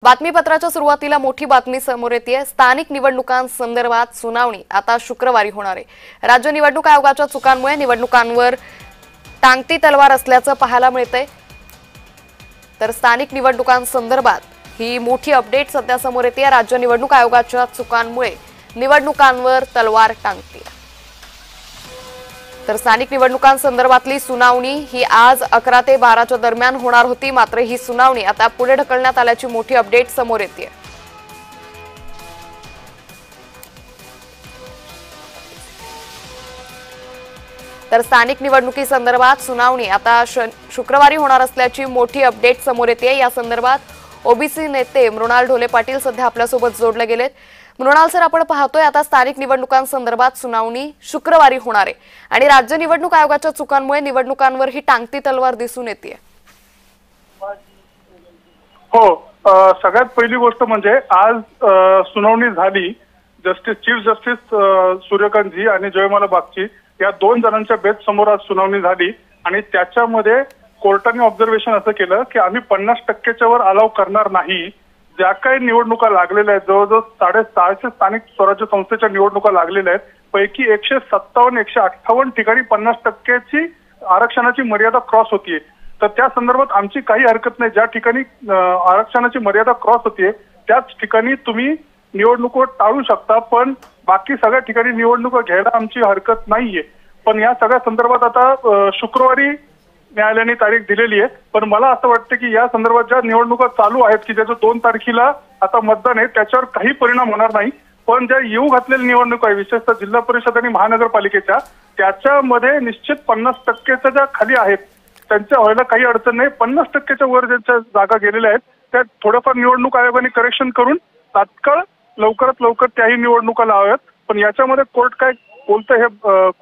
बातमीपत्राच्या सुरुवातीला मोठी बातमी समोर येते। स्थानिक निवडणुकांसंदर्भात सुनावणी आता शुक्रवारी होणार आहे। राज्य निवडणूक आयोगाच्या चुकांमुळे निवडणुकांवर टांगती तलवार असल्याचं पाहायला मिळतंय। तर स्थानिक निवडणुकांसंदर्भात ही मोठी अपडेट सध्या समोर येते। राज्य निवडणूक आयोगाच्या चुकांमुळे निवडणुकांवर तलवार टांगते। तर स्थानिक निवडणुकांसंदर्भातली सुनावणी ही आज 11 ते 12 दरम्यान होणार होती, मात्र ही सुनावणी आता पुढे ढकलण्यात आल्याची मोठी अपडेट समोर येते। तर स्थानिक निवडणुकीसंदर्भात सुनावणी आता शुक्रवारी होणार असल्याची मोठी अपडेट समोर येते। या संदर्भात ओबीसी नेते मृणाल ढोले पाटील सध्या आपल्यासोबत जोडले गेलेत। मृणाल सर, आपण पाहतोय आता स्थानिक निवडणुकांसंदर्भात सुनावणी शुक्रवारी होणार आहे आणि राज्य निवडणूक आयोगाच्या चुकांमुळे निवडणुकांवर ही टांगती तलवार दिसून येते। हो, सगळ्यात पहिली गोष्ट म्हणजे आज सुनावणी झाली। चीफ जस्टिस सूर्यकांतजी आणि जयमाला बागची या दोन जणांच्या बेंच समोर आज सुनावणी झाली आणि त्याच्यामध्ये कोर्टाने ऑब्झर्वेशन असं केलं की आम्ही 50% वर अलाव करणार नाही। ज्या काही निवडणुका लागलेल्या आहेत, जवळजवळ 650 स्थानिक स्वराज्य संस्थेच्या निवडणुका लागलेल्या आहेत, पैकी 157-158 ठिकाणी 50% आरक्षणाची मर्यादा क्रॉस होतीये। तर त्या संदर्भात आमची काही हरकत नाही। ज्या ठिकाणी आरक्षणाची मर्यादा क्रॉस होतीये त्याच ठिकाणी तुम्ही निवडणुका टाळू शकता, पण बाकी सगळ्या ठिकाणी निवडणुका घ्यायला आमची हरकत नाहीये। पण या सगळ्या संदर्भात आता शुक्रवारी न्यायालयाने तारीख दिलेली आहे। पण मला असं वाटतं की या संदर्भात ज्या निवडणुका चालू आहेत की ज्याचं 2 तारखेला आता मतदान आहे त्याच्यावर काही परिणाम होणार नाही, पण ज्या येऊ घातलेल्या निवडणुका आहे विशेषतः जिल्हा परिषद आणि महानगरपालिकेच्या त्याच्यामध्ये निश्चित 50% ज्या खाली आहेत त्यांच्या व्हायला काही अडचण नाही। 50% वर ज्यांच्या जागा गेलेल्या आहेत त्या थोडंफार निवडणूक आयोगाने करेक्शन करून तात्काळ लवकरात लवकर त्याही निवडणुका लावाव्यात। पण याच्यामध्ये कोर्ट काय बोलतं हे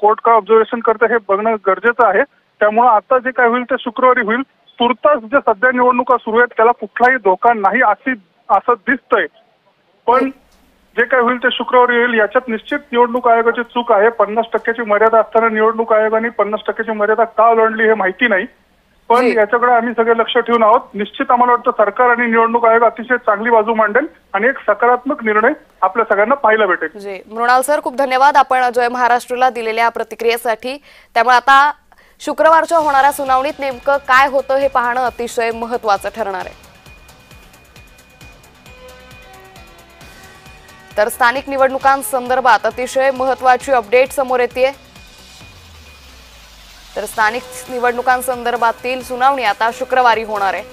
कोर्ट काय ऑब्झर्वेशन करतं हे बघणं गरजेचं आहे। त्यामुळे आता जे काय होईल ते शुक्रवारी होईल। तुर्तास जे सध्या निवडणुका सुरू आहेत त्याला कुठलाही धोका नाही असं दिसतंय, पण जे काय होईल ते शुक्रवारी होईल। याच्यात निश्चित निवडणूक आयोगाची चूक आहे। 50% मर्यादा असताना निवडणूक आयोगाने 50% मर्यादा का ओलांडली हे माहिती नाही, पण याच्याकडे आम्ही सगळे लक्ष ठेवून आहोत। निश्चित आम्हाला वाटतं सरकार आणि निवडणूक आयोग अतिशय चांगली बाजू मांडेल आणि एक सकारात्मक निर्णय आपल्या सगळ्यांना पाहायला भेटेल। जी मृणाल सर, खूप धन्यवाद आपण जय महाराष्ट्रला दिलेल्या प्रतिक्रियेसाठी। त्यामुळे आता शुक्रवारच्या होणाऱ्या सुनावणीत नेमकं काय होतं हे पाहणं अतिशय महत्त्वाचं ठरणार आहे। तर स्थानिक निवडणुकांसंदर्भात अतिशय महत्त्वाची अपडेट समोर येते। तर स्थानिक निवडणुकांसंदर्भातील सुनावणी आता शुक्रवारी होणार आहे।